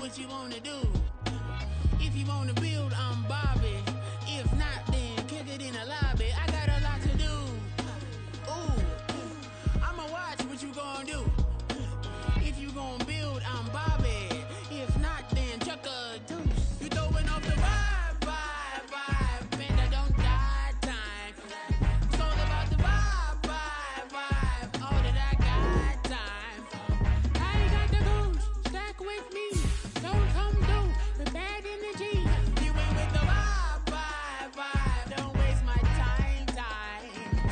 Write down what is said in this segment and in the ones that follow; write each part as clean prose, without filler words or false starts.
what you wanna do. If you wanna build, I'm Bobby. If not, then kick it in the lobby. I got a lot to do. Ooh, I'ma watch what you gonna do. If you gonna build, I'm Bobby. If not, then chuck a deuce. You throwing off the vibe, man, I don't die time. It's all about the vibe, all that I got time. I ain't got the goose, stack with me. Don't come through with bad energy. You ain't with the vibe, don't waste my time.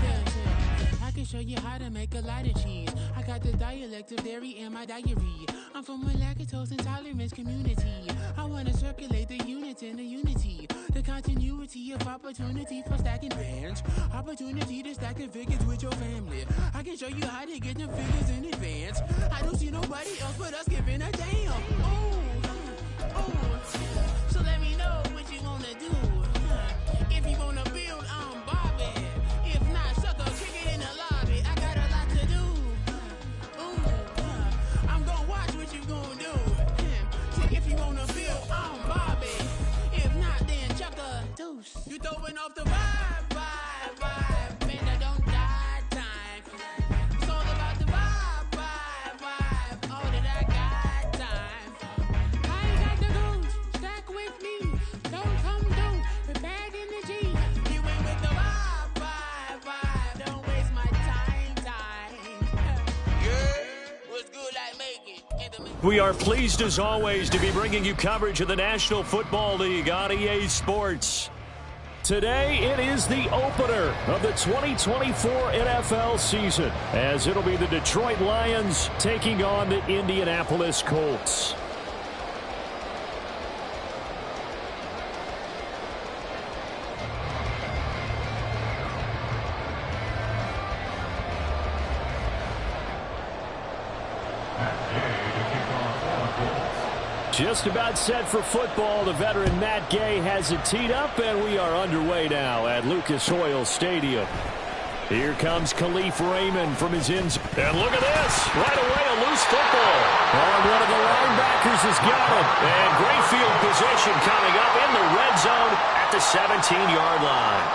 Yeah. I can show you how to make a lot of cheese. I got the dialect of dairy in my diary. I'm from a lactose intolerance community. I wanna circulate the units in the unity. The continuity of opportunity for stacking bands. Opportunity to stack the figures with your family. I can show you how to get them figures in advance. I don't see nobody else but us giving a damn. Ooh. So let me know what you wanna do. If you wanna build, I'm Bobby. If not, sucker, kick it in the lobby. I got a lot to do. I'm gonna watch what you gonna do. If you wanna build, I'm Bobby. If not, then chuck a deuce. You throwing off the vibe, man, I don't die time. It's all about the vibe, all that I got time. I ain't got the goose, stack with me. Don't come through with bad energy. You ain't with the vibe, don't waste my time. Yeah, what's good, I make it. We are pleased as always to be bringing you coverage of the National Football League on EA Sports. Today it is the opener of the 2024 NFL season, as it'll be the Detroit Lions taking on the Indianapolis Colts. Just about set for football. The veteran Matt Gay has it teed up, and we are underway now at Lucas Oil Stadium. Here comes Khalif Raymond from his ends. And look at this. Right away, a loose football. And one of the linebackers has got it. And great field position coming up in the red zone at the 17-yard line.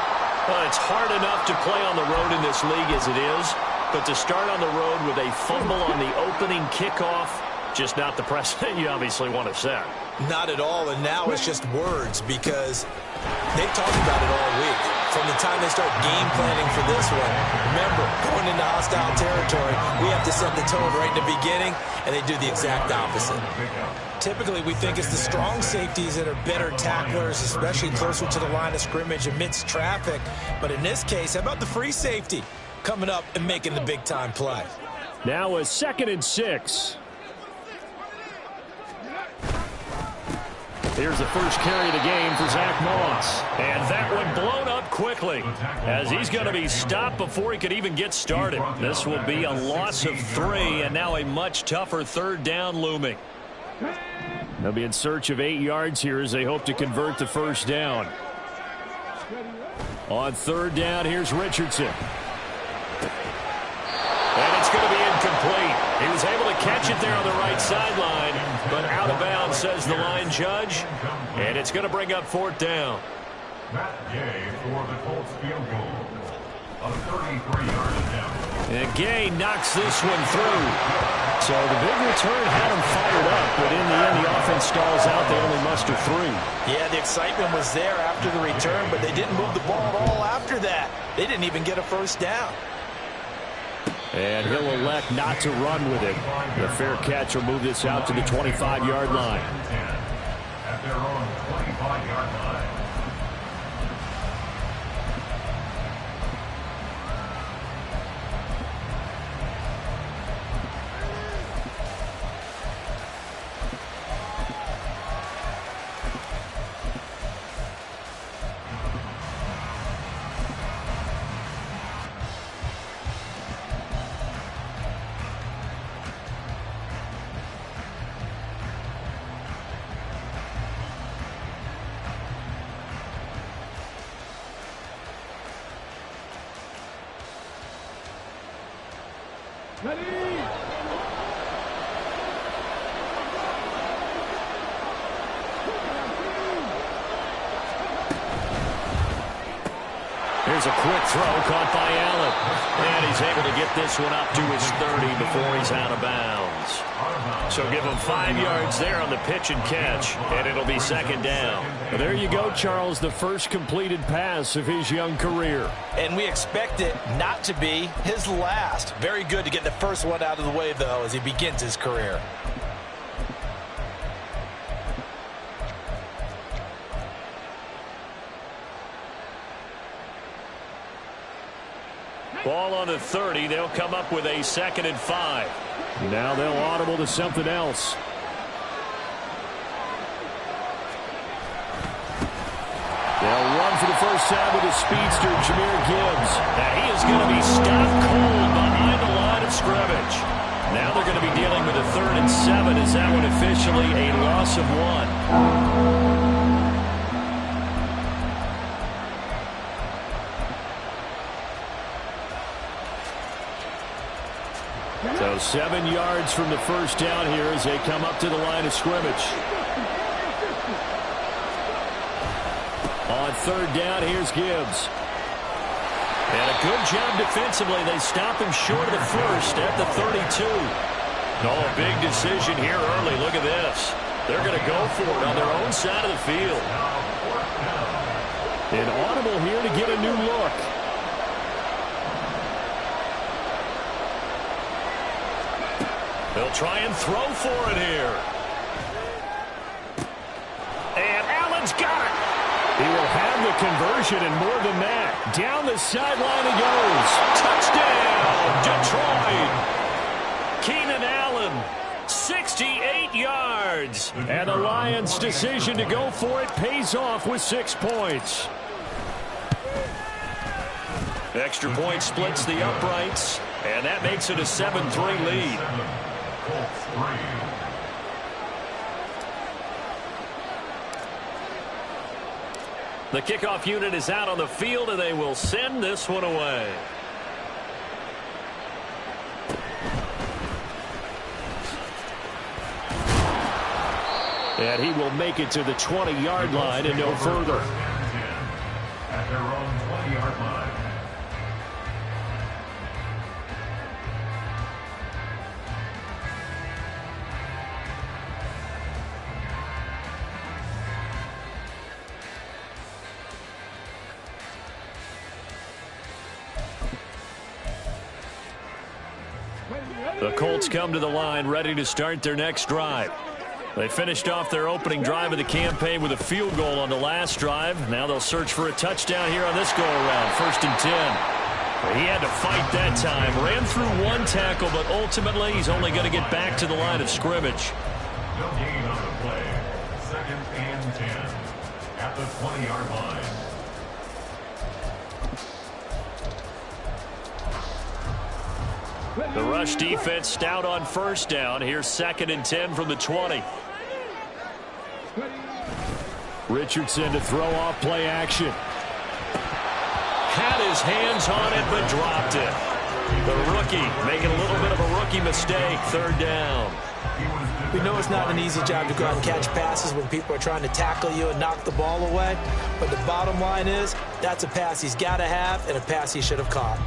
Well, it's hard enough to play on the road in this league as it is, but to start on the road with a fumble on the opening kickoff, just not the precedent you obviously want to set. Not at all, and now it's just words because they've talked about it all week. From the time they start game planning for this one, remember, going into hostile territory, we have to set the tone right in the beginning, and they do the exact opposite. Typically, we think it's the strong safeties that are better tacklers, especially closer to the line of scrimmage amidst traffic. But in this case, how about the free safety coming up and making the big-time play? Now a 2nd and 6. Here's the first carry of the game for Zach Moss. And that one blown up quickly as he's going to be stopped before he could even get started. This will be a loss of 3, and now a much tougher 3rd down looming. They'll be in search of 8 yards here as they hope to convert the 1st down. On 3rd down, here's Richardson. And it's going to be incomplete. He was able to catch it there on the right sideline, but out of bounds, says the line judge. And it's going to bring up 4th down. Matt Gay for the Colts field goal. A 33-yard attempt. And Gay knocks this one through. So the big return had him fired up, but in the end, the offense stalls out. They only muster 3. Yeah, the excitement was there after the return, but they didn't move the ball at all after that. They didn't even get a 1st down. And he'll elect not to run with it. The fair catch will move this out to the 25-yard line. At their own 25-yard line. Here's a quick throw caught by Allen. And he's able to get this one up to his 30 before he's out of bounds. So give him 5 yards there on the pitch and catch, and it'll be second down. Well, there you go, Charles, the first completed pass of his young career. And we expect it not to be his last. Very good to get the first one out of the way, though, as he begins his career. Ball on the 30. They'll come up with a 2nd and 5. Now they'll audible to something else. They'll run for the first time with the speedster, Jahmyr Gibbs. And he is going to be stopped cold behind the line of scrimmage. Now they're going to be dealing with a 3rd and 7. Is that one officially a loss of 1? So 7 yards from the first down here as they come up to the line of scrimmage. On 3rd down, here's Gibbs. And a good job defensively. They stop him short of the first at the 32. Oh, a big decision here early. Look at this. They're going to go for it on their own side of the field. An audible here to get a new look. They'll try and throw for it here. And Allen's got it. He will have the conversion and more than that. Down the sideline he goes. Touchdown, Detroit. Keenan Allen, 68 yards. And the Lions' decision to go for it pays off with 6 points. Extra point splits the uprights, and that makes it a 7-3 lead. The kickoff unit is out on the field, and they will send this one away. And he will make it to the 20-yard line and no further. At their own 20-yard line. The Colts come to the line ready to start their next drive. They finished off their opening drive of the campaign with a field goal on the last drive. Now they'll search for a touchdown here on this go-around. 1st and 10. He had to fight that time. Ran through 1 tackle, but ultimately he's only going to get back to the line of scrimmage. No gain on the play. 2nd and 10 at the 20-yard line. The rush defense stout on 1st down. Here's 2nd and 10 from the 20. Richardson to throw off play action. Had his hands on it, but dropped it. The rookie making a little bit of a rookie mistake. 3rd down. We know it's not an easy job to go out and catch passes when people are trying to tackle you and knock the ball away. But the bottom line is, that's a pass he's got to have and a pass he should have caught.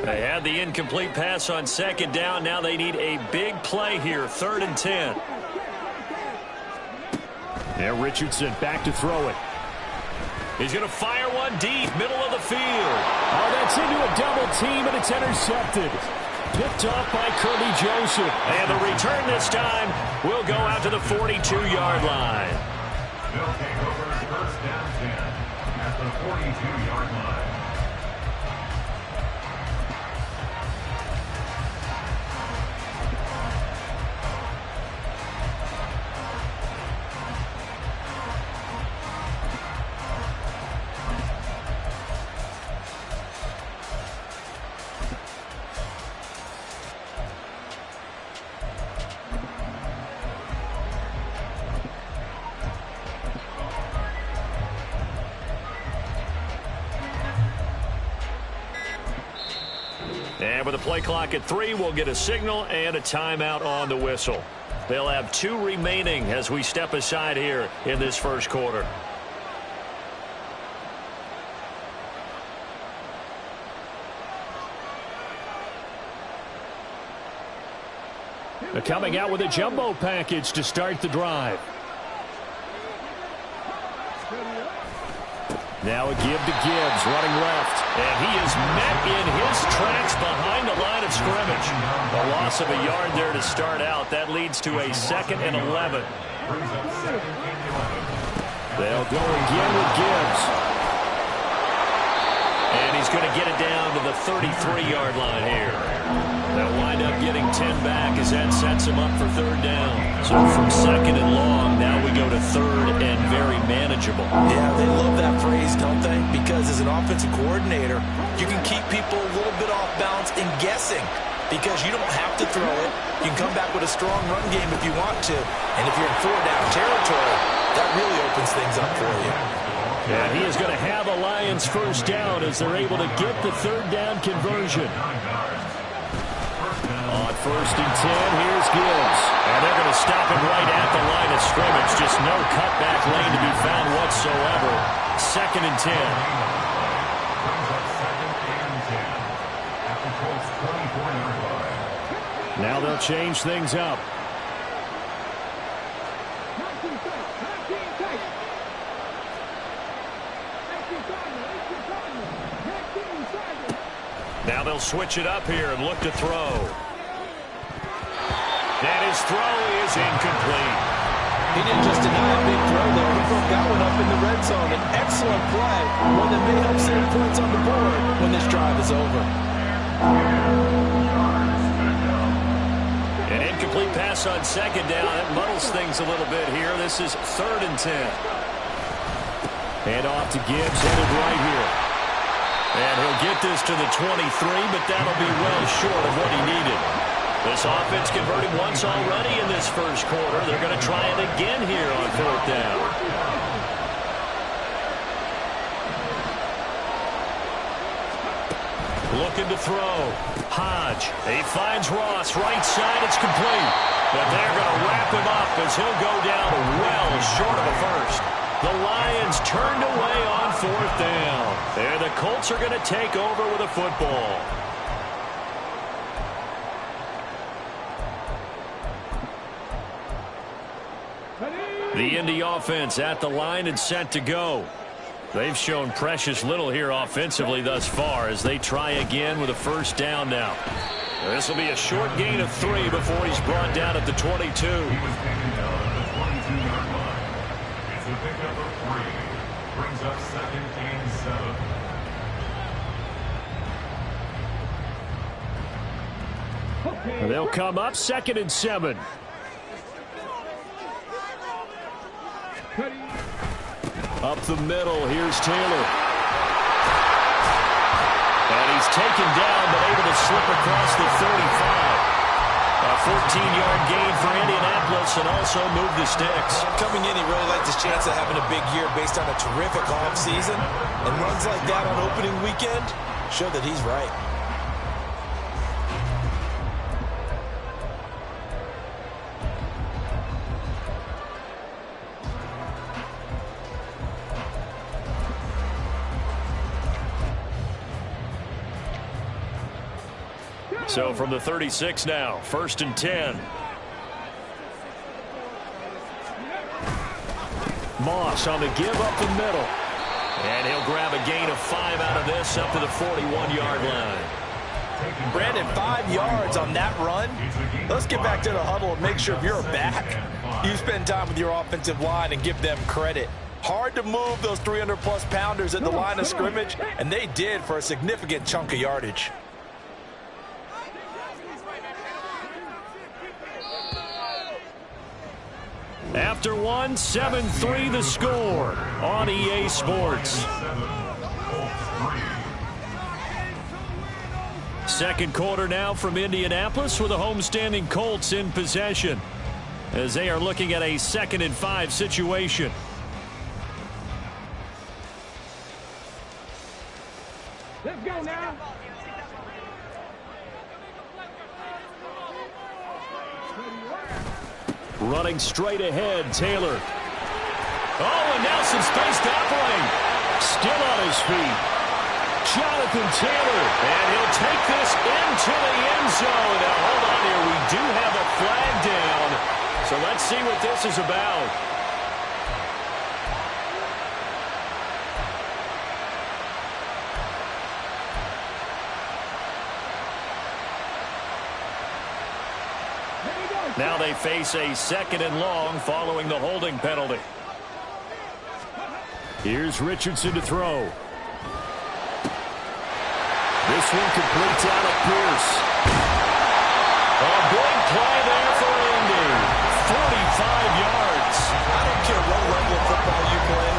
They had the incomplete pass on 2nd down. Now they need a big play here. 3rd and 10. Now Richardson back to throw it. He's going to fire one deep, middle of the field. Oh, that's into a double team, and it's intercepted. Picked off by Kirby Joseph. And the return this time will go out to the 42-yard line. They'll take over 1st down 10 at the 42-yard line. And with a play clock at 3, we'll get a signal and a timeout on the whistle. They'll have 2 remaining as we step aside here in this first quarter. They're coming out with a jumbo package to start the drive. Now a give to Gibbs, running left. And he is met in his tracks behind the line of scrimmage. A loss of a yard there to start out. That leads to a 2nd and 11. They'll go again with Gibbs. And he's going to get it down to the 33-yard line here. They'll wind up getting 10 back as that sets him up for 3rd down. So from 2nd and long, now we go to 3rd and very manageable. Yeah, they love that phrase, don't they? Because as an offensive coordinator, you can keep people a little bit off balance and guessing because you don't have to throw it. You can come back with a strong run game if you want to. And if you're in 4-down territory, that really opens things up for you. And he is going to have a Lions 1st down as they're able to get the 3rd down conversion. On 1st and 10, here's Gibbs. And they're going to stop him right at the line of scrimmage. Just no cutback lane to be found whatsoever. 2nd and 10. Now they'll change things up. Now they'll switch it up here and look to throw. And his throw is incomplete. He didn't just deny a big throw there. He broke that one up in the red zone. An excellent play. One that may help save points on the board when this drive is over. An incomplete pass on 2nd down. That muddles things a little bit here. This is 3rd and 10. Hand off to Gibbs, headed right here. And he'll get this to the 23, but that'll be well short of what he needed. This offense converted once already in this first quarter. They're going to try it again here on 4th down. Looking to throw. Hodge. He finds Ross. Right side. It's complete. But they're going to wrap him up as he'll go down well short of a first. The Lions turned away on 4th down. And the Colts are going to take over with a football. The Indy offense at the line and set to go. They've shown precious little here offensively thus far as they try again with a 1st down now. This will be a short gain of 3 before he's brought down at the 22. He was taken down at the 22-yard line. It's a pickup of 3. Brings up 2nd and 7. They'll come up 2nd and 7. Up the middle, here's Taylor. And he's taken down, but able to slip across the 35. A 14-yard gain for Indianapolis and also move the sticks. Coming in, he really liked his chance of having a big year based on a terrific offseason. And runs like that on opening weekend show that he's right. So from the 36 now, 1st and 10. Moss on the give up the middle. And he'll grab a gain of 5 out of this up to the 41-yard line. Brandon, 5 yards on that run. Let's get back to the huddle and make sure if you're back, you spend time with your offensive line and give them credit. Hard to move those 300-plus pounders at the line of scrimmage, and they did for a significant chunk of yardage. After one, 7-3 the score on EA Sports. Second quarter now from Indianapolis with the homestanding Colts in possession as they are looking at a 2nd and 5 situation. Let's go now. Running straight ahead, Taylor. Oh, and now some space to operate. Still on his feet. Jonathan Taylor. And he'll take this into the end zone. Now, hold on here. We do have a flag down. So let's see what this is about. Now they face a 2nd and long following the holding penalty. Here's Richardson to throw. This one completes out of Pierce. A big play there for Indy. 45 yards. I don't care what level of football you play.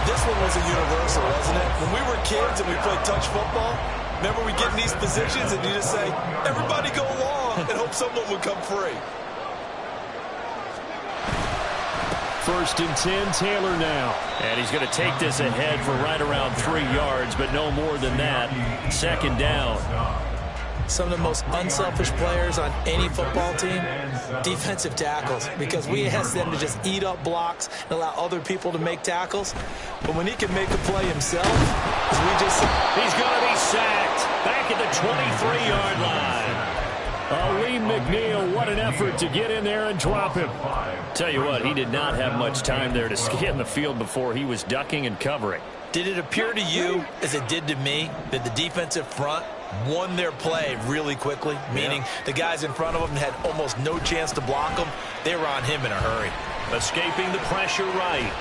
This one was a universal, wasn't it? When we were kids and we played touch football, remember we get in these positions and you just say, everybody go along and hope someone would come free. 1st and 10, Taylor now. And he's going to take this ahead for right around 3 yards, but no more than that. 2nd down. Some of the most unselfish players on any football team, defensive tackles, because we ask them to just eat up blocks and allow other people to make tackles. But when he can make a play himself, as we just said, he's going to be sacked back at the 23-yard line. Lee McNeil, what an effort to get in there and drop him. Tell you what, he did not have much time there to scan the field before he was ducking and covering. Did it appear to you, as it did to me, that the defensive front won their play really quickly? Meaning the guys in front of them had almost no chance to block them. They were on him in a hurry. Escaping the pressure right.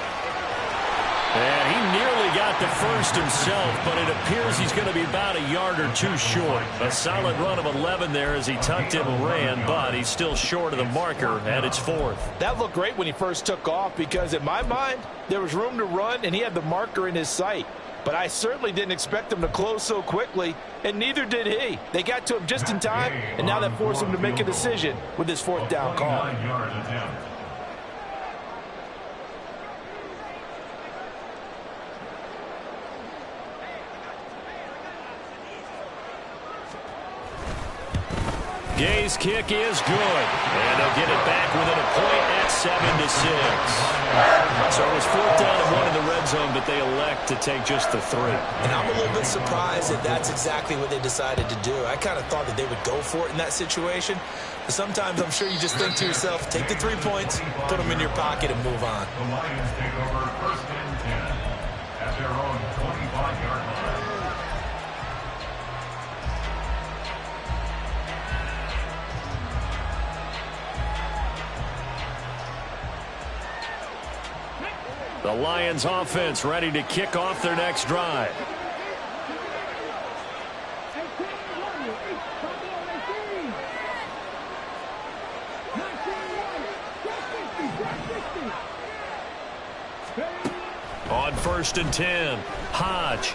And he nearly got the first himself, but it appears he's going to be about a yard or two short. A solid run of 11 there as he tucked in and ran, but he's still short of the marker, and it's 4th. That looked great when he first took off because, in my mind, there was room to run, and he had the marker in his sight. But I certainly didn't expect him to close so quickly, and neither did he. They got to him just in time, and now that forced him to make a decision with his 4th down call. Gay's kick is good. And they'll get it back within a point at 7-6. So it was 4th down and 1 in the red zone, but they elect to take just the 3. And I'm a little bit surprised that that's exactly what they decided to do. I kind of thought that they would go for it in that situation. But sometimes I'm sure you just think to yourself, take the 3 points, put them in your pocket, and move on. The Lions take over 1st and 10 at their own 25-yard line. The Lions offense ready to kick off their next drive. On 1st and 10, Hodge.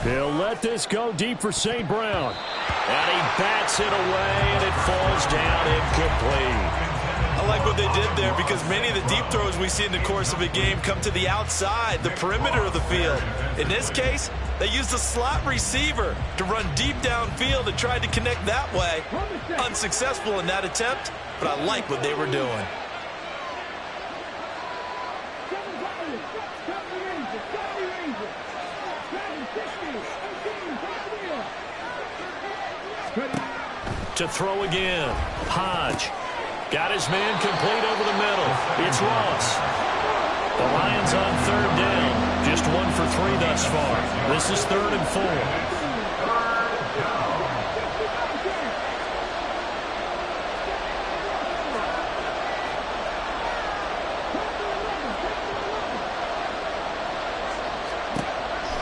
He'll let this go deep for St. Brown. And he bats it away, and it falls down incomplete. I like what they did there because many of the deep throws we see in the course of a game come to the outside, the perimeter of the field. In this case, they used a slot receiver to run deep downfield and tried to connect that way. Unsuccessful in that attempt, but I like what they were doing. To throw again, Hodge. Got his man complete over the middle. It's Ross. The Lions on 3rd down. Just 1 for 3 thus far. This is 3rd and 4.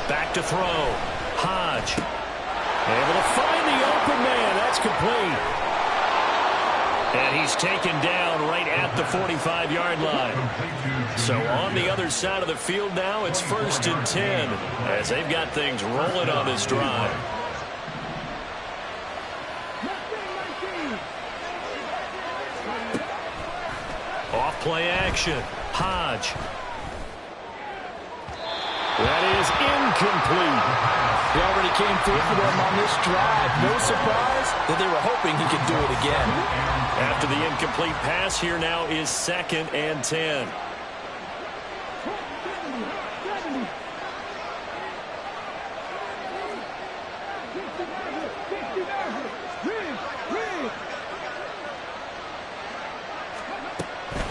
Back to throw. Hodge. Able to find the open man. That's complete. And he's taken down right at the 45-yard line. So on the other side of the field now, it's 1st and 10 as they've got things rolling on this drive. Off play action. Hodge. That is incomplete. He already came through for them on this drive. No surprise that they were hoping he could do it again. After the incomplete pass, here now is 2nd and 10.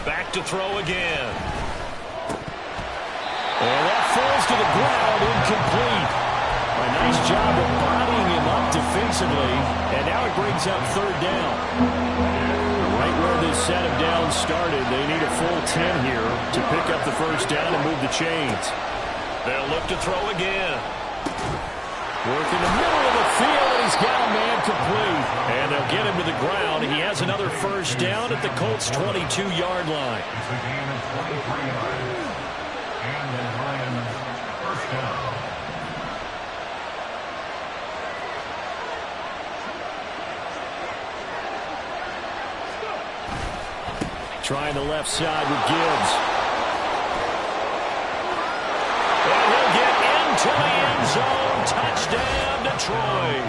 Back to throw again. And that falls to the ground, incomplete. A nice job of bodying him up defensively, and now it brings up 3rd down. Right where this set of downs started, they need a full 10 here to pick up the 1st down and move the chains. They'll look to throw again. Work in the middle of the field, and he's got a man complete. And they'll get him to the ground. He has another 1st down at the Colts' 22-yard line. It's a gain of 23 yards. And the Lions, 1st down. Trying the left side with Gibbs. And he'll get into the end zone. Touchdown, Detroit.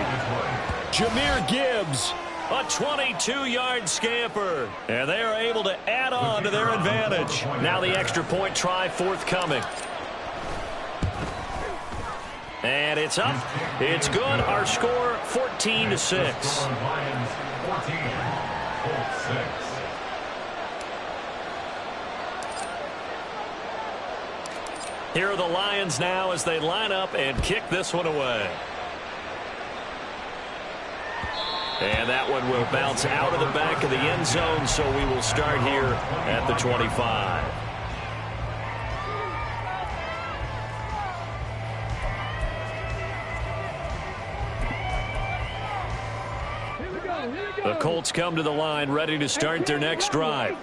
Jahmyr Gibbs, a 22-yard scamper. And they are able to add on to their advantage. Now the extra point try forthcoming. And it's up. It's good. Our score, 14-6. Lions, 14, Colts 6. Here are the Lions now as they line up and kick this one away. And that one will bounce out of the back of the end zone, so we will start here at the 25. The Colts come to the line ready to start their next drive.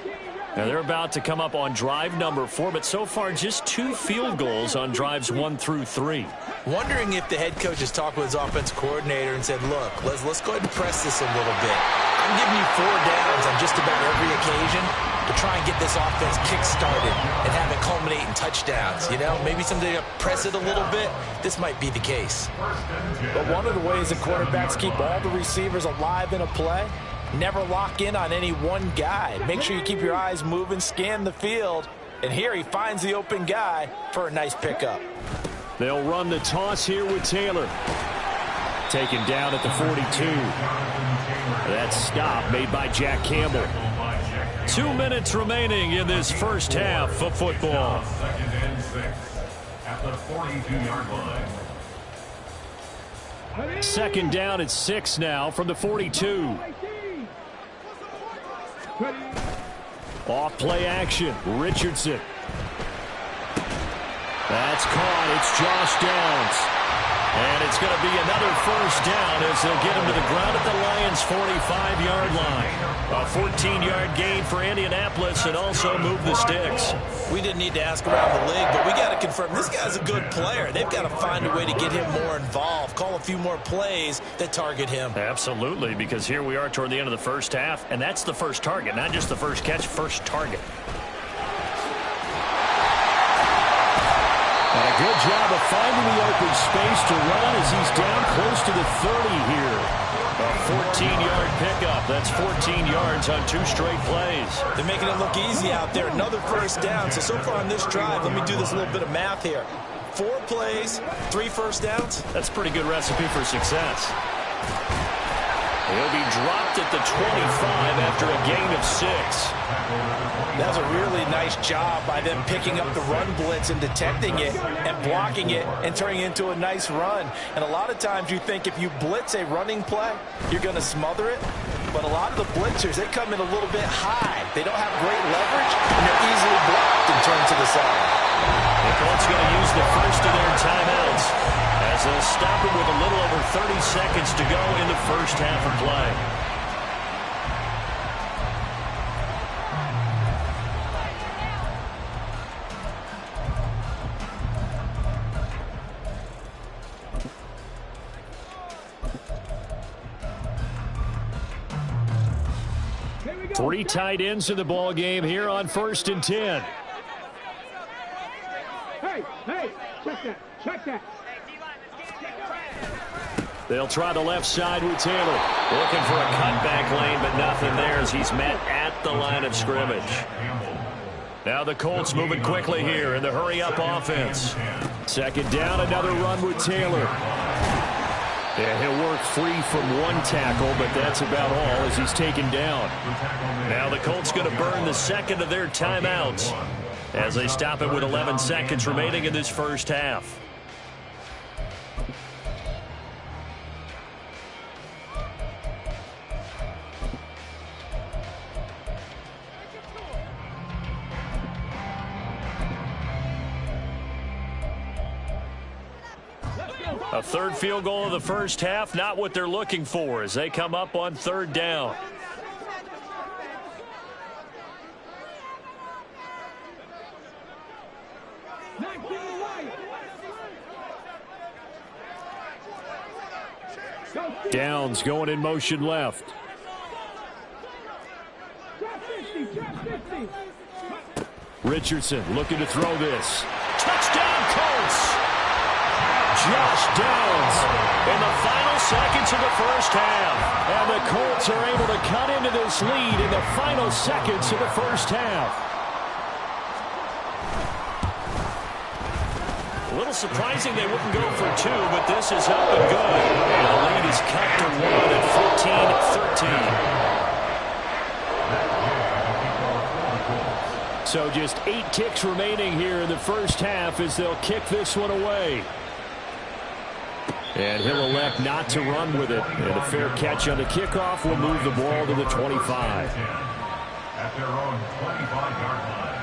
Now they're about to come up on drive number 4, but so far just 2 field goals on drives 1 through 3. Wondering if the head coach has talked with his offense coordinator and said, look, let's go ahead and press this a little bit. I'm giving you 4 downs on just about every occasion to try and get this offense kick-started and have it culminate in touchdowns. You know, maybe someday to press it a little bit. This might be the case. But one of the ways that quarterbacks keep all the receivers alive in a play, never lock in on any one guy. Make sure you keep your eyes moving, scan the field. And here he finds the open guy for a nice pickup. They'll run the toss here with Taylor. Taken down at the 42. That stop made by Jack Campbell. 2 minutes remaining in this first half of football. 2nd and 6 at the 42-yard line. 2nd down at 6 now from the 42. Off play action. Richardson. That's caught. It's Josh Downs. And it's going to be another 1st down as they'll get him to the ground at the Lions' 45-yard line. A 14-yard gain for Indianapolis and also move the sticks. We didn't need to ask around the league, but we got to confirm this guy's a good player. They've got to find a way to get him more involved, call a few more plays that target him. Absolutely, because here we are toward the end of the first half, and that's the first target, not just the first catch, first target. And a good job of finding the open space to run as he's down close to the 30 here. A 14-yard pickup. That's 14 yards on 2 straight plays. They're making it look easy out there. Another 1st down. So far on this drive, let me do this little bit of math here. 4 plays, 3 1st downs. That's a pretty good recipe for success. He'll be dropped at the 25 after a gain of 6. That was a really nice job by them picking up the run blitz and detecting it and blocking it and turning it into a nice run. And a lot of times you think if you blitz a running play, you're going to smother it. But a lot of the blitzers, they come in a little bit high. They don't have great leverage, and they're easily blocked and turned to the side. The Colts going to use the first of their timeouts as they'll stop it with a little over 30 seconds to go in the first half of play. Three tight ends in the ball game here on 1st and 10. Hey, check that. They'll try the left side with Taylor. Looking for a cutback lane, but nothing there as he's met at the line of scrimmage. Now the Colts moving quickly here in the hurry-up offense. Second down, another run with Taylor. Yeah, he'll work free from one tackle, but that's about all as he's taken down. Now the Colts going to burn the second of their timeouts as they stop it with 11 seconds remaining in this first half. A third field goal of the first half, not what they're looking for as they come up on third down. Downs going in motion left. Richardson looking to throw this. Touchdown Colts! Josh Downs in the final seconds of the first half. And the Colts are able to cut into this lead in the final seconds of the first half. A little surprising they wouldn't go for two, but this is up and good. And the lead is cut to 1 at 14-13. So just 8 kicks remaining here in the first half as they'll kick this one away. And he'll elect not to run with it. And a fair catch on the kickoff will move the ball to the 25. At their own 25-yard line.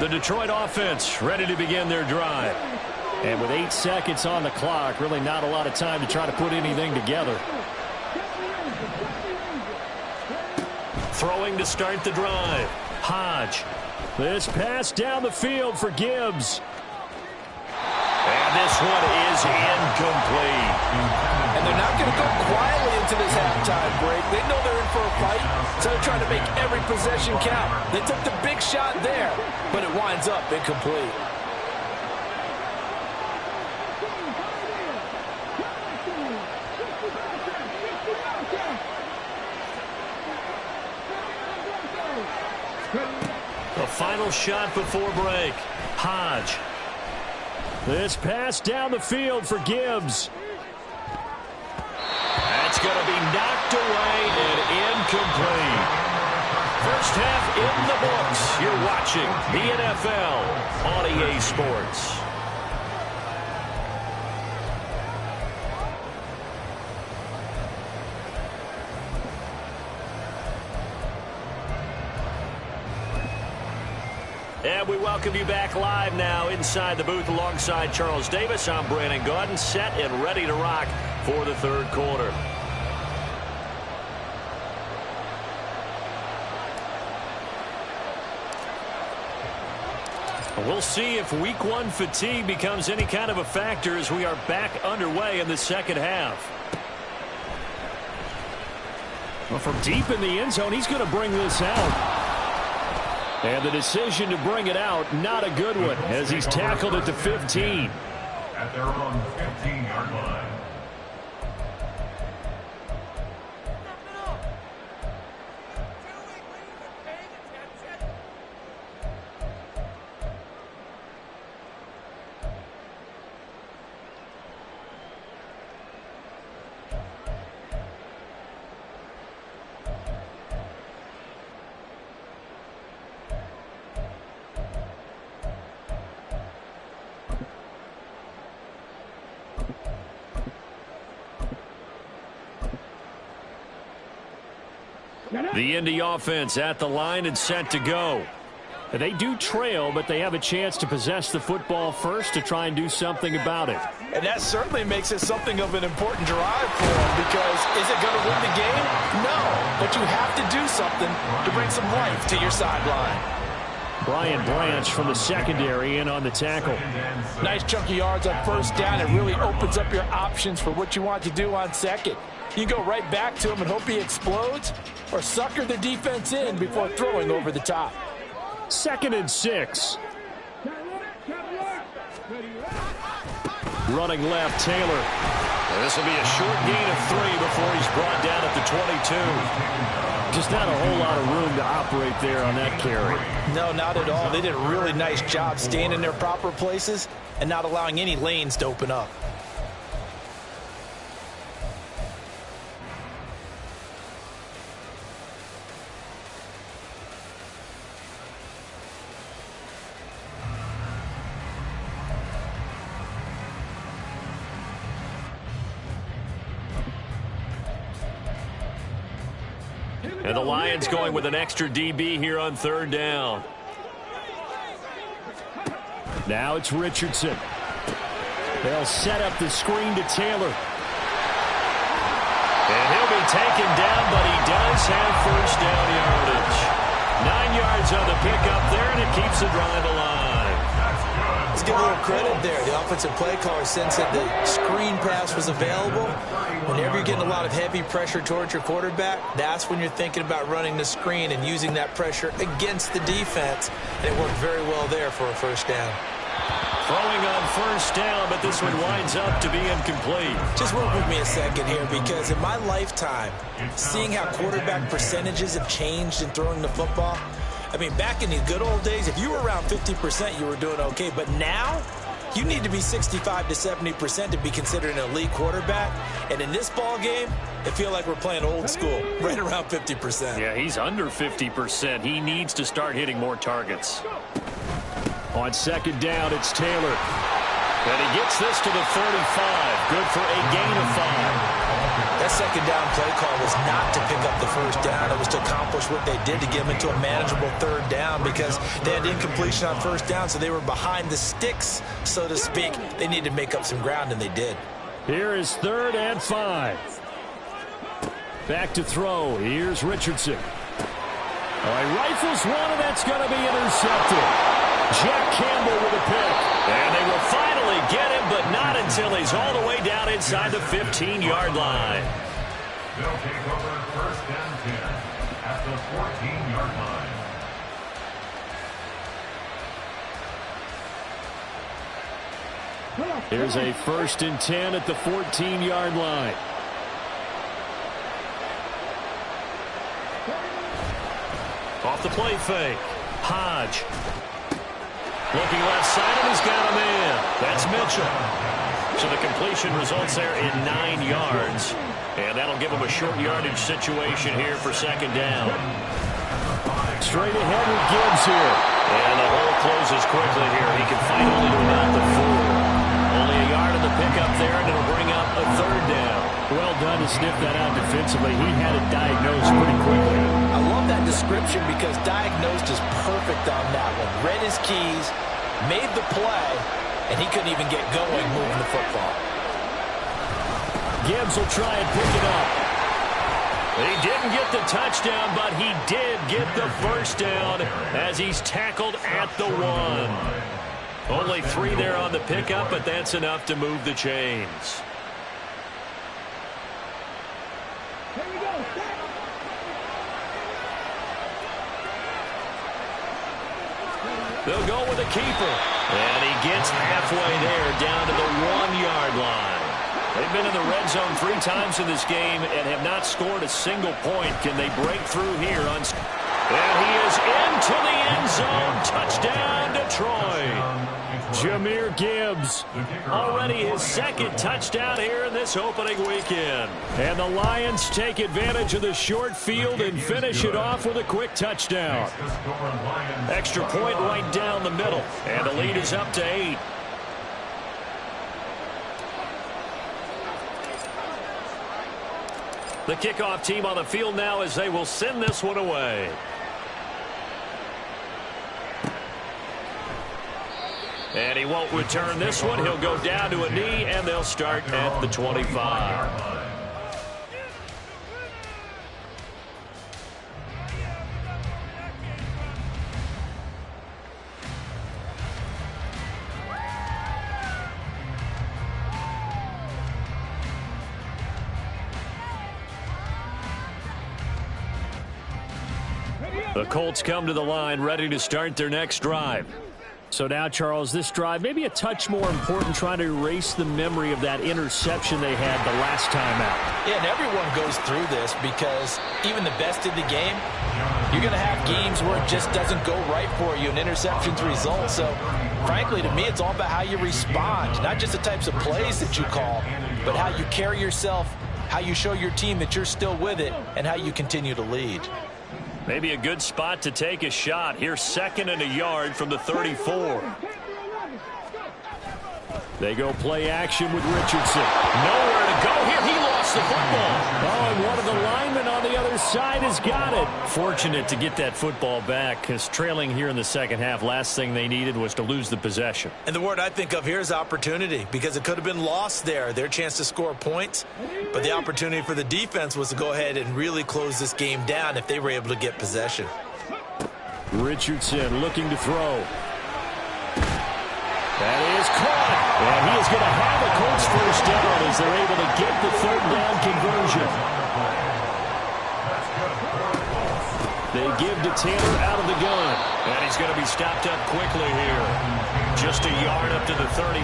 The Detroit offense ready to begin their drive. And with 8 seconds on the clock, really not a lot of time to try to put anything together. Throwing to start the drive. Hodge. This pass down the field for Gibbs. And this one is incomplete. And they're not going to go quietly into this halftime break. They know they're in for a fight, so they're trying to make every possession count. They took the big shot there, but it winds up incomplete. The final shot before break. Hodge. This pass down the field for Gibbs. That's going to be knocked away and incomplete. First half in the books. You're watching the NFL on EA Sports. And we welcome you back live now inside the booth alongside Charles Davis. I'm Brandon Gaudin, set and ready to rock for the third quarter. We'll see if week one fatigue becomes any kind of a factor as we are back underway in the second half. Well, from deep in the end zone, he's going to bring this out. And the decision to bring it out, not a good one, as he's tackled at the 15. At their own 15-yard line. The Indy offense at the line and set to go. They do trail, but they have a chance to possess the football first to try and do something about it. And that certainly makes it something of an important drive for them, because is it going to win the game? No, but you have to do something to bring some life to your sideline. Brian Branch from the secondary in on the tackle. Nice chunky yards on first down. It really opens up your options for what you want to do on second. You go right back to him and hope he explodes, or sucker the defense in before throwing over the top. 2nd and 6. Running left, Taylor. And this will be a short gain of 3 before he's brought down at the 22. Just not a whole lot of room to operate there on that carry. No, not at all. They did a really nice job staying in their proper places and not allowing any lanes to open up. And the Lions going with an extra DB here on 3rd down. Now it's Richardson. They'll set up the screen to Taylor. And he'll be taken down, but he does have 1st down yardage. 9 yards on the pickup there, and it keeps the drive alive. Let's give a little credit there. The offensive play caller sensed that the screen pass was available. Whenever you're getting a lot of heavy pressure towards your quarterback, that's when you're thinking about running the screen and using that pressure against the defense. And it worked very well there for a 1st down. Throwing on 1st down, but this one winds up to be incomplete. Just work with me a second here, because in my lifetime, seeing how quarterback percentages have changed in throwing the football, I mean, back in the good old days, if you were around 50%, you were doing okay. But now, you need to be 65 to 70% to be considered an elite quarterback. And in this ball game, I feel like we're playing old school, right around 50%. Yeah, he's under 50%. He needs to start hitting more targets. On 2nd down, it's Taylor. And he gets this to the 35. Good for a gain of 5. That 2nd down play call was not to pick up the 1st down. It was to accomplish what they did to get them into a manageable 3rd down, because they had incompletion on 1st down, so they were behind the sticks, so to speak. They needed to make up some ground, and they did. Here is 3rd and 5. Back to throw. Here's Richardson. He rifles one, and that's going to be intercepted. Jack Campbell with a pick. And they will finally get him, but not until he's all the way down inside the 15-yard line. They'll take over 1st and 10 at the 14-yard line. Here's a 1st and 10 at the 14-yard line. Off the play fake. Hodge. Looking left side, and he's got a man. That's Mitchell. So the completion results there in 9 yards. And that'll give him a short yardage situation here for 2nd down. Straight ahead with Gibbs here. And the hole closes quickly here. He can fight only to about the 4. Only a yard in the pickup there, and it'll bring up a 3rd down. Well done to sniff that out defensively. He had it diagnosed pretty quickly. I love that description, because diagnosed is perfect on that one. Read his keys, made the play, and he couldn't even get going moving the football. Gibbs will try and pick it up. He didn't get the touchdown, but he did get the 1st down as he's tackled at the 1. Only 3 there on the pickup, but that's enough to move the chains. They'll go with a keeper. And he gets halfway there, down to the 1-yard line. They've been in the red zone 3 times in this game and have not scored a single point. Can they break through here? And he is into the end zone. Touchdown, Detroit. Jahmyr Gibbs. Already his 2nd touchdown here in this opening weekend. And the Lions take advantage of the short field and finish it off with a quick touchdown. Extra point right down the middle. And the lead is up to 8. The kickoff team on the field now as they will send this one away. And he won't return this one. He'll go down to a knee, and they'll start at the 25. The Colts come to the line ready to start their next drive. So now, Charles, this drive maybe a touch more important, trying to erase the memory of that interception they had the last time out. Yeah, and everyone goes through this because even the best in the game, you're going to have games where it just doesn't go right for you, and interceptions result. So, frankly, to me, it's all about how you respond, not just the types of plays that you call, but how you carry yourself, how you show your team that you're still with it, and how you continue to lead. Maybe a good spot to take a shot. Here's 2nd and a yard from the 34. They go play action with Richardson. Nowhere to go here. He lost the football. Oh, and one of the linemen on the other side has got it. Fortunate to get that football back, because trailing here in the second half, last thing they needed was to lose the possession. And the word I think of here is opportunity, because it could have been lost there, their chance to score points. But the opportunity for the defense was to go ahead and really close this game down if they were able to get possession. Richardson looking to throw. That is caught. And he is going to have a Colts first down as they're able to get the 3rd down conversion. They give to Taylor out of the gun. And he's going to be stopped up quickly here. Just a yard up to the 39.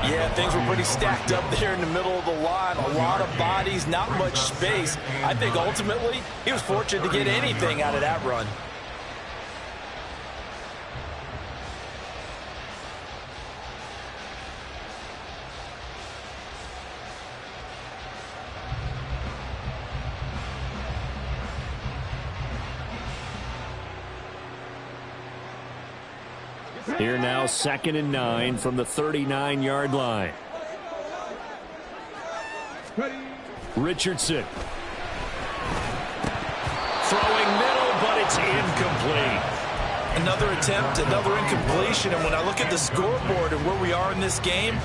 Yeah, things were pretty stacked up there in the middle of the line. A lot of bodies, not much space. I think ultimately he was fortunate to get anything out of that run. Here now, 2nd and 9 from the 39-yard line. Richardson. Throwing middle, but it's incomplete. Another attempt, another incompletion, and when I look at the scoreboard and where we are in this game,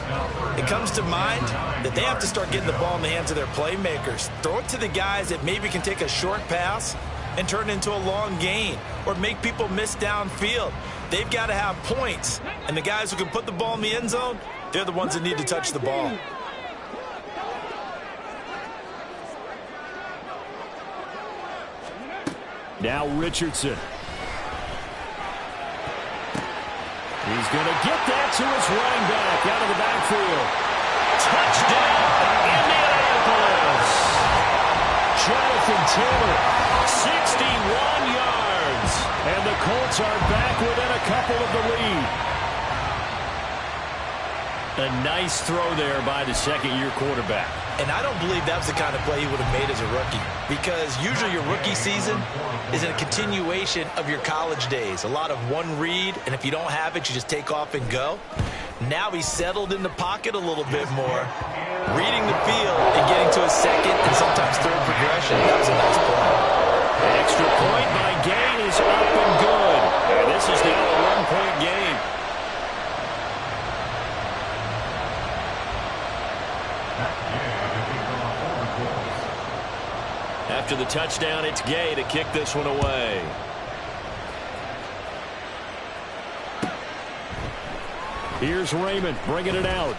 it comes to mind that they have to start getting the ball in the hands of their playmakers. Throw it to the guys that maybe can take a short pass and turn it into a long gain, or make people miss downfield. They've got to have points, and the guys who can put the ball in the end zone, they're the ones that need to touch the ball. Now Richardson. He's going to get that to his running back out of the backfield. Touchdown, Indianapolis. Jonathan Taylor. 61 yards. And the Colts are back within a couple of the lead. A nice throw there by the second-year quarterback. And I don't believe that was the kind of play he would have made as a rookie, because usually your rookie season is a continuation of your college days. A lot of one read, and if you don't have it, you just take off and go. Now he's settled in the pocket a little bit more, reading the field and getting to his second and sometimes third progression. That was a nice play. Extra point by Gain is up and good. And this is now a 1-point game. After the touchdown, it's Gay to kick this one away. Here's Raymond bringing it out.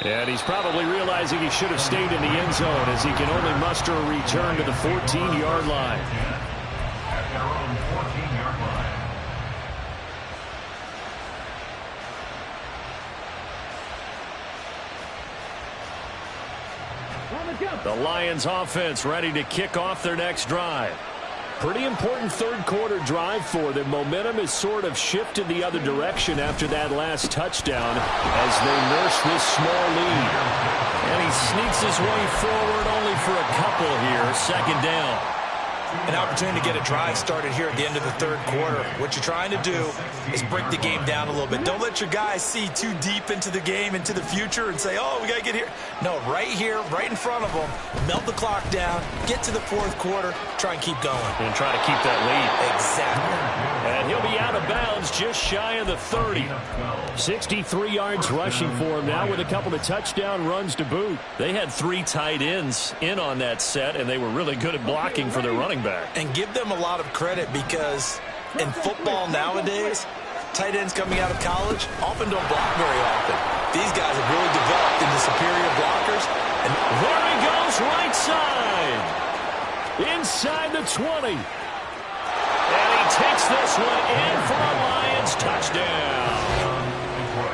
And he's probably realizing he should have stayed in the end zone, as he can only muster a return to the 14-yard line. At their own 14-yard line. The Lions offense ready to kick off their next drive. Pretty important third-quarter drive for them. Momentum has sort of shifted the other direction after that last touchdown as they nurse this small lead. And he sneaks his way forward only for a couple here. 2nd down. An opportunity to get a drive started here at the end of the third quarter. What you're trying to do is break the game down a little bit. Don't let your guys see too deep into the game, into the future, and say, oh, we got to get here. No, right here, right in front of them, melt the clock down, get to the fourth quarter, try and keep going. And try to keep that lead. Exactly. And he'll be out of bounds just shy of the 30. 63 yards rushing for him now with a couple of touchdown runs to boot. They had 3 tight ends in on that set, and they were really good at blocking for their running back. And give them a lot of credit, because in football nowadays, tight ends coming out of college often don't block very often. These guys have really developed into superior blockers. And there he goes, right side. inside the 20. And he takes this one in for a Lions touchdown.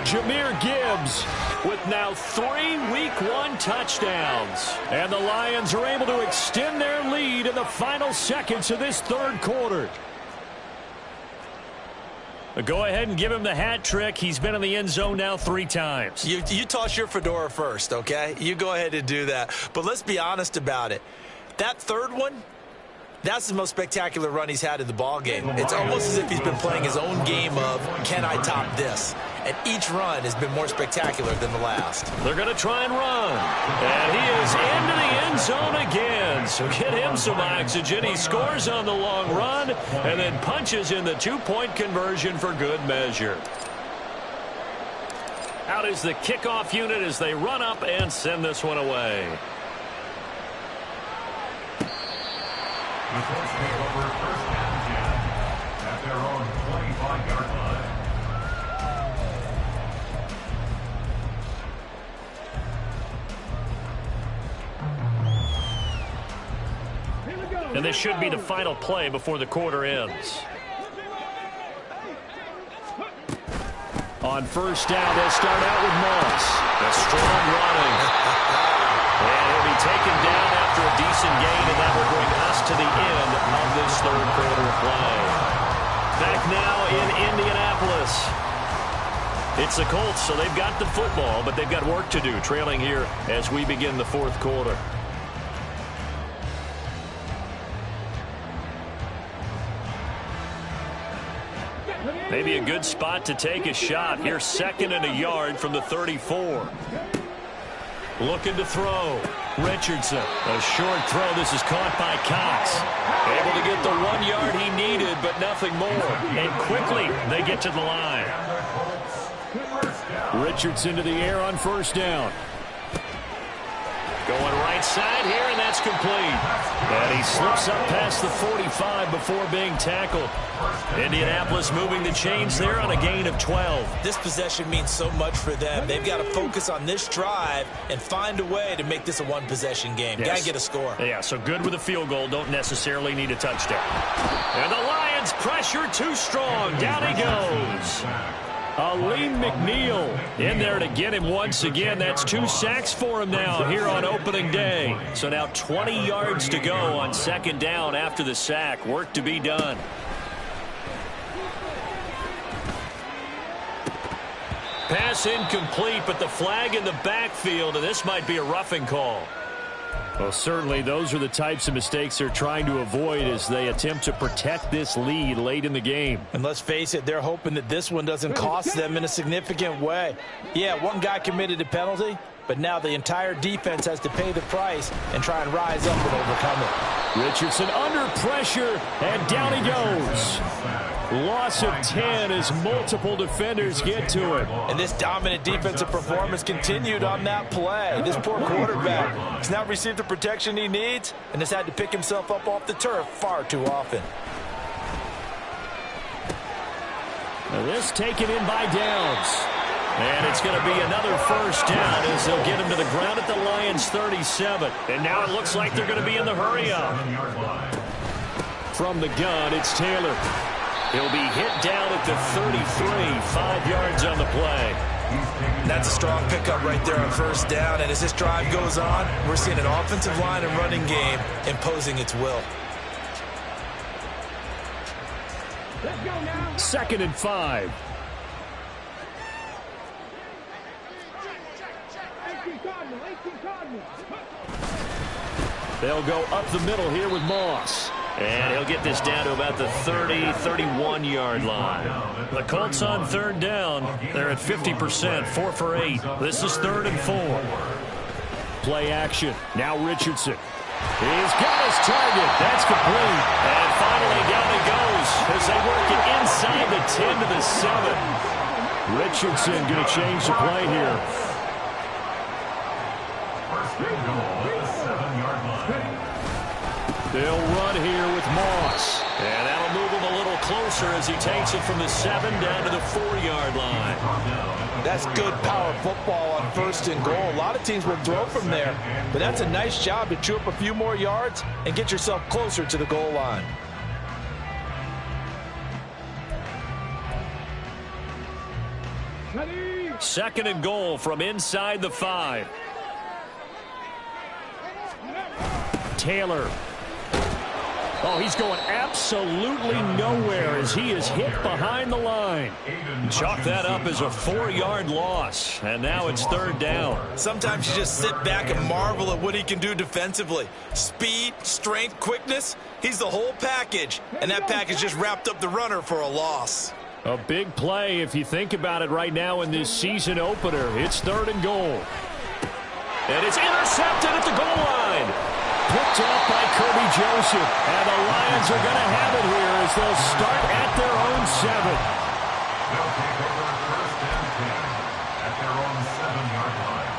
Jahmyr Gibbs with now 3 Week 1 touchdowns. And the Lions are able to extend their lead in the final seconds of this third quarter. Go ahead and give him the hat trick. He's been in the end zone now 3 times. You toss your fedora first, okay? You go ahead and do that. But let's be honest about it. That third one, that's the most spectacular run he's had in the ballgame. It's almost as if he's been playing his own game of, can I top this? And each run has been more spectacular than the last. They're going to try and run. And he is into the end zone again. So get him some oxygen. He scores on the long run and then punches in the 2-point conversion for good measure. Out is the kickoff unit as they run up and send this one away. The Colts take over first down 10 at their own 25-yard line. And this should be the final play before the quarter ends. On first down, they'll start out with Moss. A strong running. And he'll be taken down after a decent gain, and that will bring us to the end of this third quarter of play. Back now in Indianapolis. It's the Colts, so they've got the football, but they've got work to do, trailing here as we begin the fourth quarter. Maybe a good spot to take a shot. Here, 2nd and a yard from the 34. Looking to throw. Richardson. A short throw. This is caught by Cox. Able to get the 1 yard he needed, but nothing more. And quickly, they get to the line. Richardson to the air on first down. Going right side here, and that's complete. And he slips up past the 45 before being tackled. Indianapolis moving the chains there on a gain of 12. This possession means so much for them. They've got to focus on this drive and find a way to make this a one-possession game. Yes. Got to get a score. Yeah, so good with a field goal. Don't necessarily need a touchdown. And the Lions pressure too strong. Down he goes. Aleem McNeil in there to get him once again. That's 2 sacks for him now here on opening day. So now 20 yards to go on 2nd down after the sack. Work to be done. Pass incomplete, but the flag in the backfield, and this might be a roughing call. Well, certainly those are the types of mistakes they're trying to avoid as they attempt to protect this lead late in the game. And let's face it, they're hoping that this one doesn't cost them in a significant way. Yeah, one guy committed a penalty, but now the entire defense has to pay the price and try and rise up and overcome it. Richardson under pressure, and down he goes. Loss of 10 as multiple defenders get to him. And this dominant defensive performance continued on that play. This poor quarterback has not received the protection he needs and has had to pick himself up off the turf far too often. Now this taken in by Downs. And it's going to be another first down as they'll get him to the ground at the Lions' 37. And now it looks like they're going to be in the hurry-up. From the gun, it's Taylor. He'll be hit down at the 33, 5 yards on the play. That's a strong pickup right there on first down. And as this drive goes on, we're seeing an offensive line and running game imposing its will. 2nd and 5. They'll go up the middle here with Moss. And he'll get this down to about the 30, 31-yard line. The Colts on 3rd down. They're at 50%, 4 for 8. This is 3rd and 4. Play action. Now Richardson. He's got his target. That's complete. And finally down he goes as they work it inside the 10 to the 7. Richardson going to change the play here. First and goal at the 7-yard line. They'll run here with Moss. And that'll move him a little closer as he takes it from the 7 down to the 4-yard line. That's good power football on 1st and goal. A lot of teams will throw from there, but that's a nice job to chew up a few more yards and get yourself closer to the goal line. Second and goal from inside the 5. Taylor. Oh, he's going absolutely nowhere as he is hit behind the line. Chalk that up as a 4-yard loss, and now it's 3rd down. Sometimes you just sit back and marvel at what he can do defensively. Speed, strength, quickness, he's the whole package. And that package just wrapped up the runner for a loss. A big play if you think about it right now in this season opener. It's 3rd and goal. And it's intercepted at the goal line. Picked off by Kirby Joseph. And the Lions are going to have it here as they'll start at their own 7. They'll take over 1st and 10 at their own 7-yard line.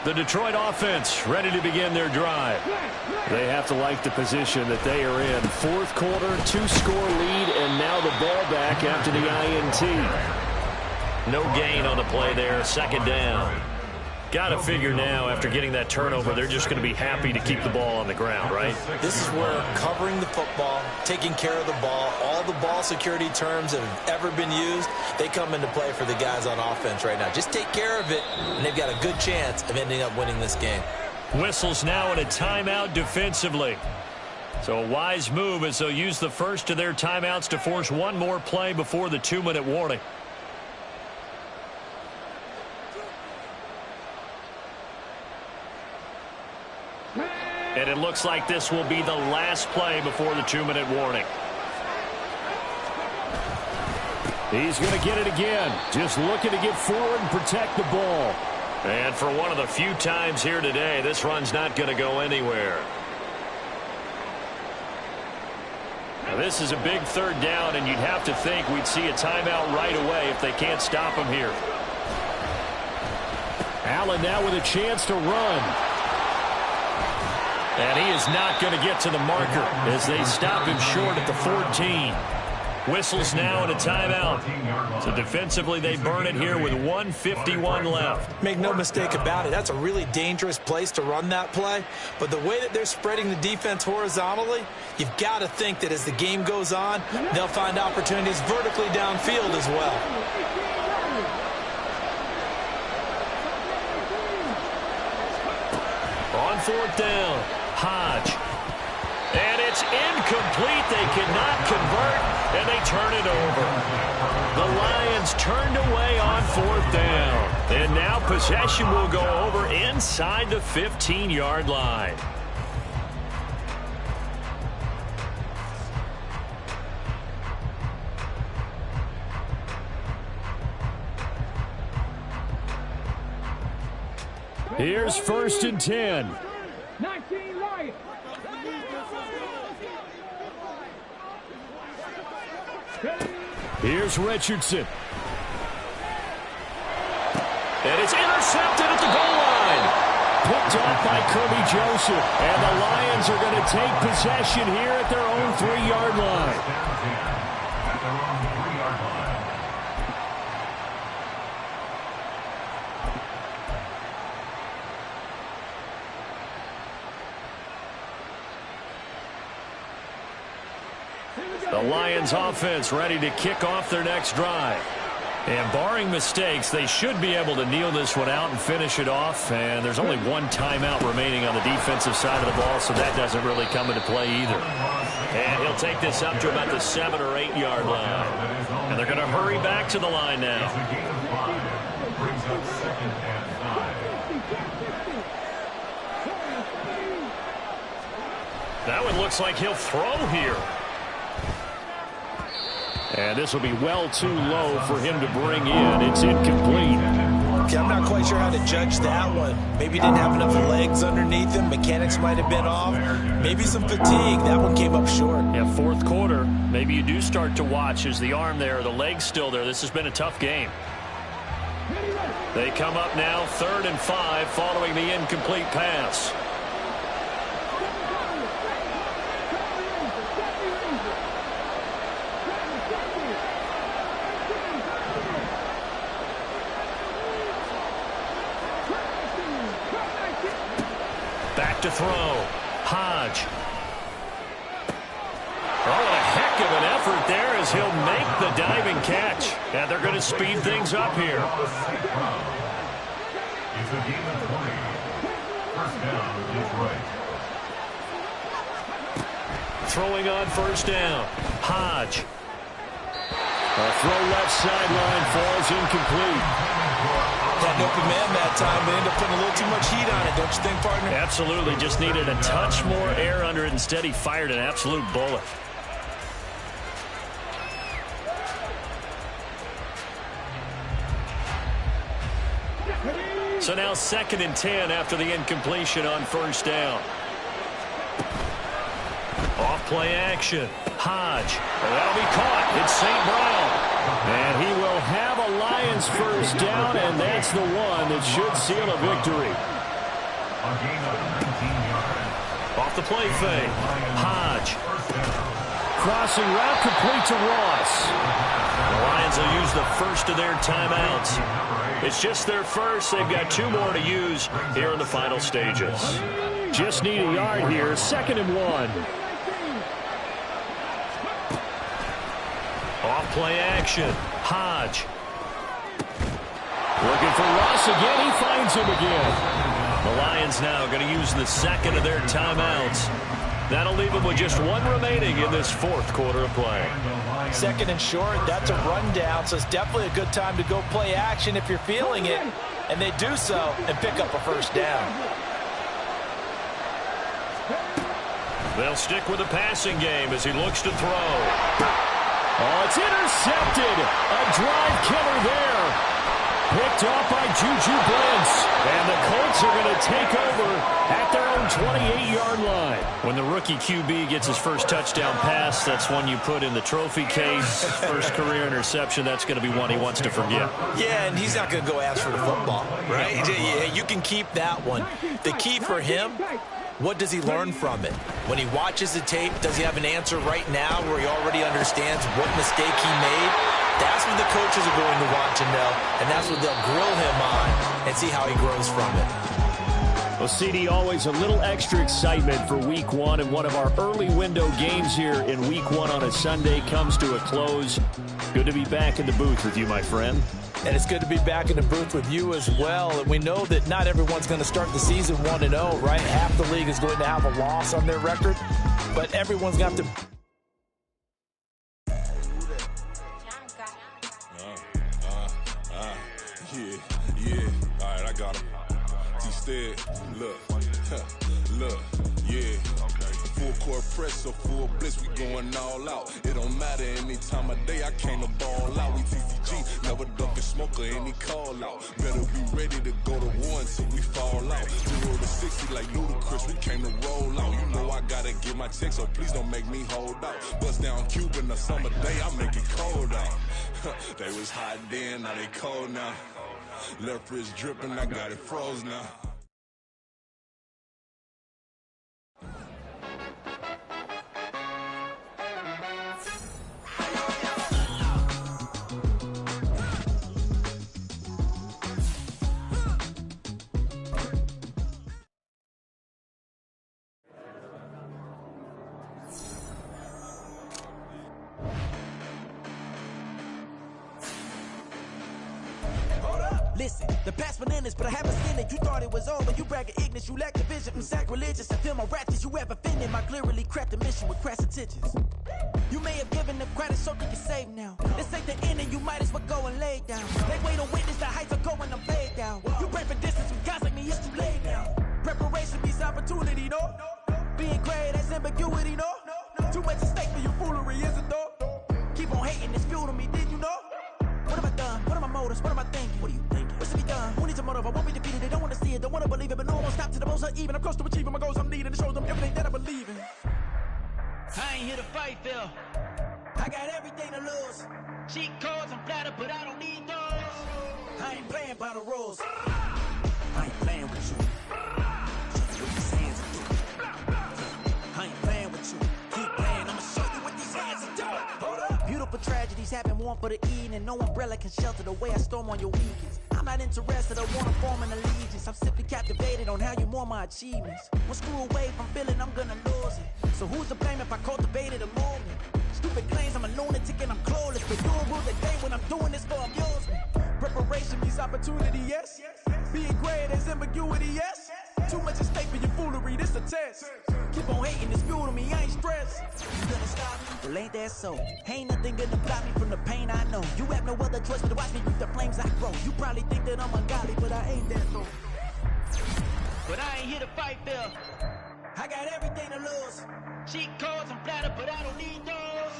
The Detroit offense ready to begin their drive. They have to like the position that they are in. 4th quarter, 2-score lead, and now the ball back after the INT. No gain on the play there, 2nd down. Got to figure now, after getting that turnover, they're just going to be happy to keep the ball on the ground, right? This is where covering the football, taking care of the ball, all the ball security terms that have ever been used, they come into play for the guys on offense right now. Just take care of it, and they've got a good chance of ending up winning this game. Whistles now in a timeout defensively. So a wise move as they'll use the first of their timeouts to force one more play before the 2-minute warning. And it looks like this will be the last play before the 2-minute warning. He's going to get it again. Just looking to get forward and protect the ball. And for one of the few times here today, this run's not going to go anywhere. Now this is a big 3rd down, and you'd have to think we'd see a timeout right away if they can't stop him here. Allen now with a chance to run. And he is not going to get to the marker as they stop him short at the 14. Whistles now in a timeout. So defensively, they burn it here with 1:51 left. Make no mistake about it, that's a really dangerous place to run that play. But the way that they're spreading the defense horizontally, you've got to think that as the game goes on, they'll find opportunities vertically downfield as well. On 4th down, Hodge. And it's incomplete. They cannot convert, and they turn it over. The Lions turned away on 4th down. And now possession will go over inside the 15-yard line. Here's 1st and 10. 19 Lions. Here's Richardson. And it's intercepted at the goal line. Picked off by Kirby Joseph. And the Lions are going to take possession here at their own 3-yard line. At their own 3-yard line. The Lions offense ready to kick off their next drive. And barring mistakes, they should be able to kneel this one out and finish it off. And there's only one timeout remaining on the defensive side of the ball, so that doesn't really come into play either. And he'll take this up to about the 7 or 8 yard line. And they're going to hurry back to the line now. Brings up 2nd and 5. That one looks like he'll throw here. And this will be well too low for him to bring in. It's incomplete. Okay, I'm not quite sure how to judge that one. Maybe he didn't have enough legs underneath him. Mechanics might have been off. Maybe some fatigue. That one came up short. Yeah, 4th quarter. Maybe you do start to watch as the arm there, the leg's still there. This has been a tough game. They come up now 3rd and 5 following the incomplete pass. to throw. Hodge. Oh, a heck of an effort there as he'll make the diving catch. And they're going to speed things up here. It's a game of 20. First down, Detroit. Throwing on first down. Hodge. A throw left sideline falls incomplete. That open man that time, they end up putting a little too much heat on it, don't you think, partner? Absolutely. Just needed a touch more air under it. Instead, he fired an absolute bullet. So now 2nd and 10 after the incompletion on first down. Off play action. Hodge. That'll be caught. It's St. Brown. And he will have a Lions first down, and that's the one that should seal a victory. A gain of 19 yards. Off the play fake. Hodge. Crossing route complete to Ross. The Lions will use the first of their timeouts. It's just their first. They've got 2 more to use here in the final stages. Just need a yard here. 2nd and 1. Off play action. Hodge. Looking for Ross again. He finds him again. The Lions now going to use the 2nd of their timeouts. That'll leave them with just 1 remaining in this 4th quarter of play. 2nd and short, that's a rundown, so it's definitely a good time to go play action if you're feeling it. And they do so and pick up a first down. They'll stick with the passing game as he looks to throw. Oh, it's intercepted. A drive killer there. Picked off by Juju Brents. And the Colts are going to take over at their own 28-yard line. When the rookie QB gets his first touchdown pass, that's one you put in the trophy case. First career interception, that's going to be one he wants to forget. Yeah, and he's not going to go ask for the football, right? Yeah, you can keep that one. The key for him, what does he learn from it? When he watches the tape, does he have an answer right now where he already understands what mistake he made? That's what the coaches are going to want to know, and that's what they'll grill him on and see how he grows from it. Well, CD, always a little extra excitement for Week 1, and one of our early window games here in Week 1 on a Sunday comes to a close. Good to be back in the booth with you, my friend. And it's good to be back in the booth with you as well. And we know that not everyone's going to start the season 1-0, right? Half the league is going to have a loss on their record, but everyone's got to... Yeah, all right, I got him. T-Stead, look, yeah. Full court press, so full blitz, we going all out. It don't matter any time of day, I came to ball out. We TCG, never duck a smoker, any call out. Better be ready to go to war until we fall out. 0 to 60 like Ludacris, we came to roll out. You know I gotta get my check, so please don't make me hold out. Bust down Cuban a summer day, I make it cold out. They was hot then, now they cold now. Left wrist dripping, I got it froze now. Listen, the past bananas, but I haven't seen it. You thought it was over. You bragging ignorance, you lack the vision. I'm sacrilegious. I feel my ratchets. You ever offended my clearly crafted mission with crass intentions. You may have given them credit so they can save now. This ain't the end and you might as well go and lay down. They wait to witness the heights are going, I'm laid down. You pray for distance with guys like me, it's too late now. Preparation beats opportunity, no? Being great, that's ambiguity, no? Too much at stake for your foolery, is it though? Keep on hating, it's fuel to me, did you know? What have I done? What are my motives? What am I thinking? What are you thinking? What's to be done? Who needs a motive? I won't be defeated. They don't want to see it, don't want to believe it, but no one will stop to the most uneven. I'm close to achieving my goals I'm needing to show them everything that I believe in. I ain't here to fight, Phil. I got everything to lose. Cheat codes, I'm flattered, but I don't need those. I ain't playing by the rules. I ain't playing with you. With these hands are doing. I ain't playing with you. Keep playing, I'ma show you what these hands are doing. Hold up. Beautiful tragedies happen, one for the evening. No umbrella can shelter the way I storm on your weekends. I'm I'm not interested or wanna form an allegiance. I'm simply captivated on how you more my achievements. One screw away from feeling I'm gonna lose it. So who's to blame if I cultivated a movement? Stupid claims I'm a lunatic and I'm clueless, but you rule the day when I'm doing this for amusement. Preparation means opportunity, yes. Being great is ambiguity, yes. Too much at stake for your foolery, this a test. Keep on hating, it's fuel to me, I ain't stressed. You gonna stop me? Well, ain't that so? Ain't nothing gonna block me from the pain I know. You have no other choice but to watch me reap the flames I grow. You probably think that I'm ungodly, but I ain't that though. But I ain't here to fight, Bill. I got everything to lose. Cheat codes and flatter, but I don't need those.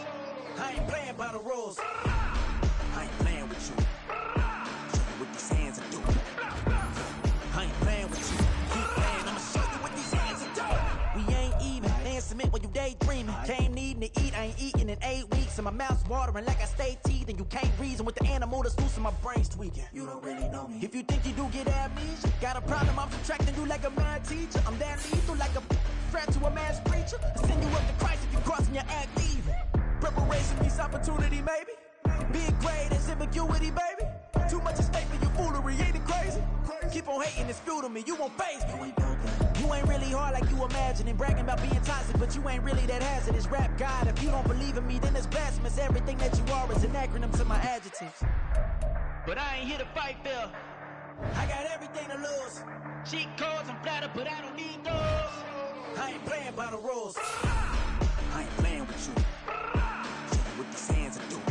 I ain't playing by the rules. I ain't playing with you. Show you what these hands are doing. I ain't playing with you. Keep playing, I'ma show you what these hands are doing. We ain't even. Laying cement when you daydreaming. Came needing to eat, I ain't eating in 8 weeks. And my mouth's watering like I stay teeth. And you can't reason with the animal that's loose and my brain's tweaking. You don't really know me. If you think you do get amnesia, got a problem, I'm subtracting you like a mad teacher. I'm that lethal like a threat to a mass preacher. I send you up to Christ if you crossing your act evil. Preparation means opportunity, maybe. Being great is ambiguity, baby. Too much at stake for your foolery, ain't it crazy? Keep on hating, it's fuel to me, you won't face me. You ain't really hard like you imagining. Bragging about being toxic, but you ain't really that hazardous. Rap God, if you don't believe in me, then it's blasphemous. Everything that you are is an acronym to my adjectives. But I ain't here to fight, Bill. I got everything to lose. Cheat codes and flatter, but I don't need those. I ain't playing by the rules. I ain't playing with you. Show you what these hands are doing.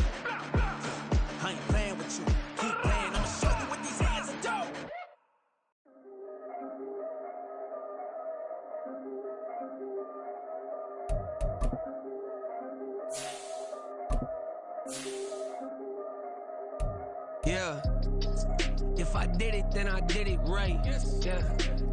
I ain't playing with you. Keep playing, I'ma show you what these hands are doing. Yeah. If I did it, then I did it right. Yeah.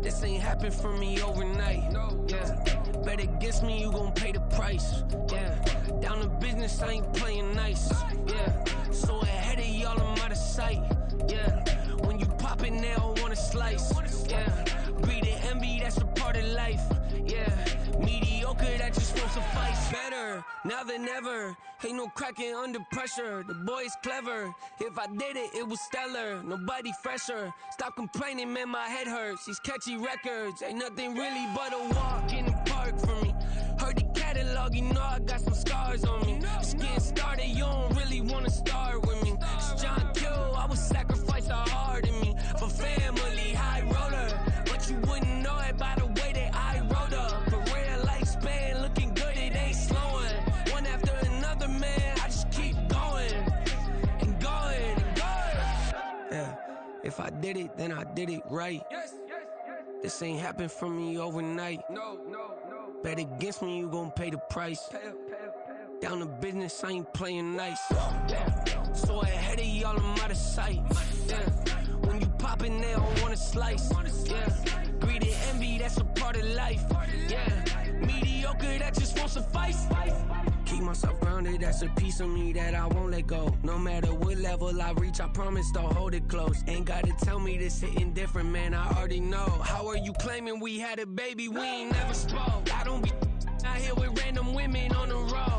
This ain't happened for me overnight. Yeah. Bet against me, you gon' pay the price. Yeah. Down to business, I ain't playing nice. Yeah. So ahead of y'all, I'm out of sight. Yeah. When you pop it, they don't wanna slice. Yeah. Greed and envy, that's a part of life. Yeah. Mediocre, that just won't suffice. Better now than ever. Ain't no cracking under pressure. The boy's clever. If I did it, it was stellar. Nobody fresher. Stop complaining, man, my head hurts. These catchy records ain't nothing really but a walk in the park for me. Heard the catalog, you know I got some scars on me. Just getting started, you don't really wanna start with me. It's John Kill, I would sacrifice a heart in me for family, high roller. But you wouldn't know it by the way that I wrote up. Career lifespan looking good, it ain't slowing. One after another, man, I just keep going and going and going. Yeah, if I did it, then I did it right. This ain't happened for me overnight. No. Bet against me, you gon' pay the price. Down to business, I ain't playing nice. Yeah. So ahead of y'all, I'm out of sight. Yeah. When you poppin', they don't wanna slice. Yeah. Greed and envy, that's a part of life. Yeah. Mediocre, that just won't suffice. Keep myself grounded, that's a piece of me that I won't let go. No matter what level I reach, I promise to hold it close. Ain't gotta tell me this hitting different, man, I already know. How are you claiming we had a baby? We ain't never spoke. I don't be out here with random women on the road.